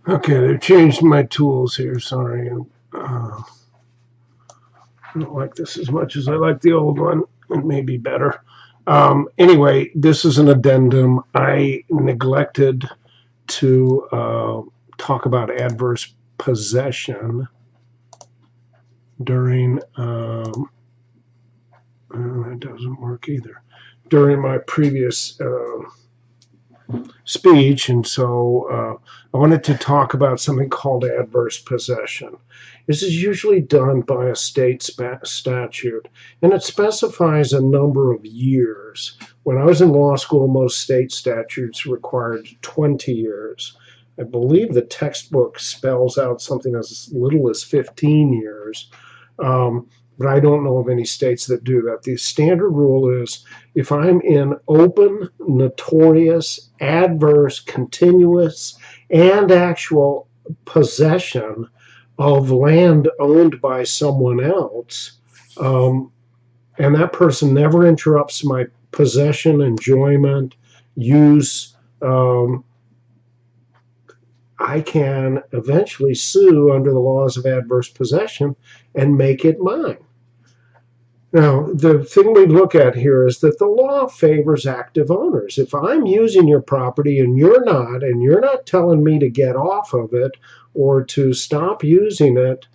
Okay, they've changed my tools here. Sorry. I don't like this as much as I like the old one. It may be better. Anyway, this is an addendum. I neglected to talk about adverse possession during, that doesn't work either, during my previous speech, and so I wanted to talk about something called adverse possession. This is usually done by a state statute, and it specifies a number of years. When I was in law school, most state statutes required 20 years. I believe the textbook spells out something as little as 15 years. But I don't know of any states that do that. The standard rule is if I'm in open, notorious, adverse, continuous, and actual possession of land owned by someone else, and that person never interrupts my possession, enjoyment, use, I can eventually sue under the laws of adverse possession and make it mine. Now, the thing we look at here is that the law favors active owners. If I'm using your property and you're not telling me to get off of it or to stop using it,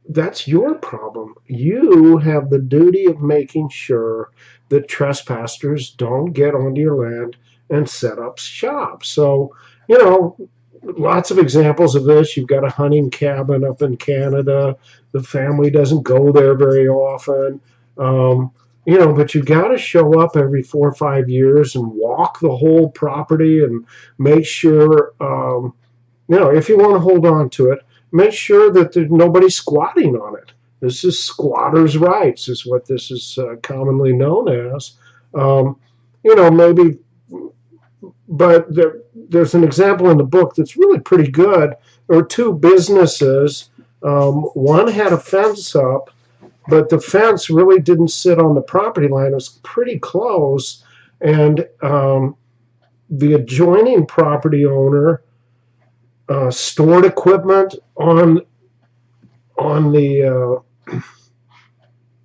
that's your problem. You have the duty of making sure that trespassers don't get onto your land and set up shop. So, lots of examples of this. You've got a hunting cabin up in Canada. The family doesn't go there very often. But you got to show up every 4 or 5 years and walk the whole property and make sure, if you want to hold on to it, make sure that there's nobody squatting on it. This is squatters' rights, is what this is commonly known as. Maybe, but there's an example in the book that's really pretty good. There were two businesses. One had a fence up, but the fence really didn't sit on the property line. It was pretty close, and the adjoining property owner stored equipment on the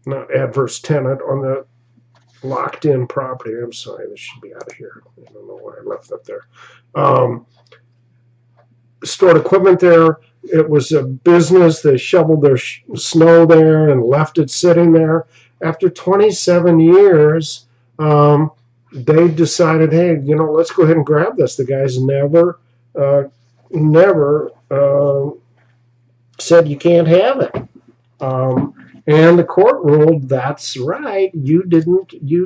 not adverse tenant, on the locked-in property. I'm sorry, this should be out of here. I don't know why I left that there. Stored equipment there. It was a business. They shoveled their snow there and left it sitting there. After 27 years, they decided, hey, let's go ahead and grab this. The guys never said you can't have it. And the court ruled that's right. You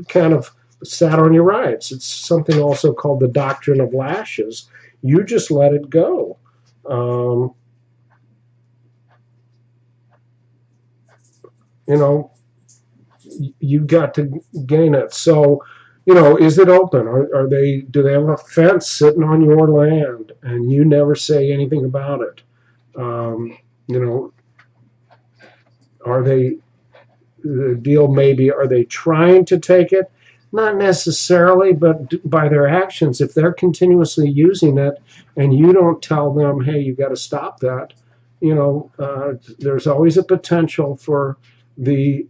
kind of sat on your rights. It's something also called the doctrine of lashes. You just let it go. You've got to gain it. So, is it open? Do they have a fence sitting on your land and you never say anything about it? Are they trying to take it? Not necessarily, but by their actions, if they're continuously using it and you don't tell them, hey, you got to stop that, there's always a potential for the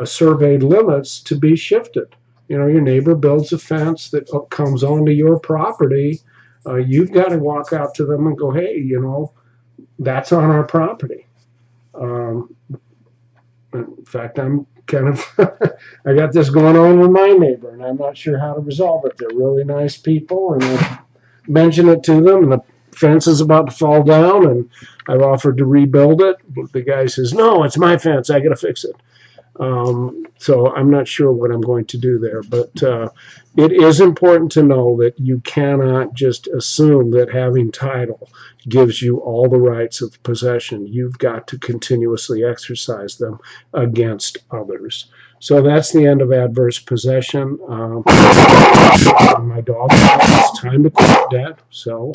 surveyed limits to be shifted. Your neighbor builds a fence that comes onto your property. You've got to walk out to them and go, hey, that's on our property. In fact, I'm kind of, I got this going on with my neighbor, and I'm not sure how to resolve it. They're really nice people, and I mention it to them, and the fence is about to fall down, and I've offered to rebuild it. But the guy says, no, it's my fence. I got to fix it. So I'm not sure what I'm going to do there, but it is important to know that you cannot just assume that having title gives you all the rights of possession. You've got to continuously exercise them against others. So that's the end of adverse possession. My dog, it's time to quit, Dad. So.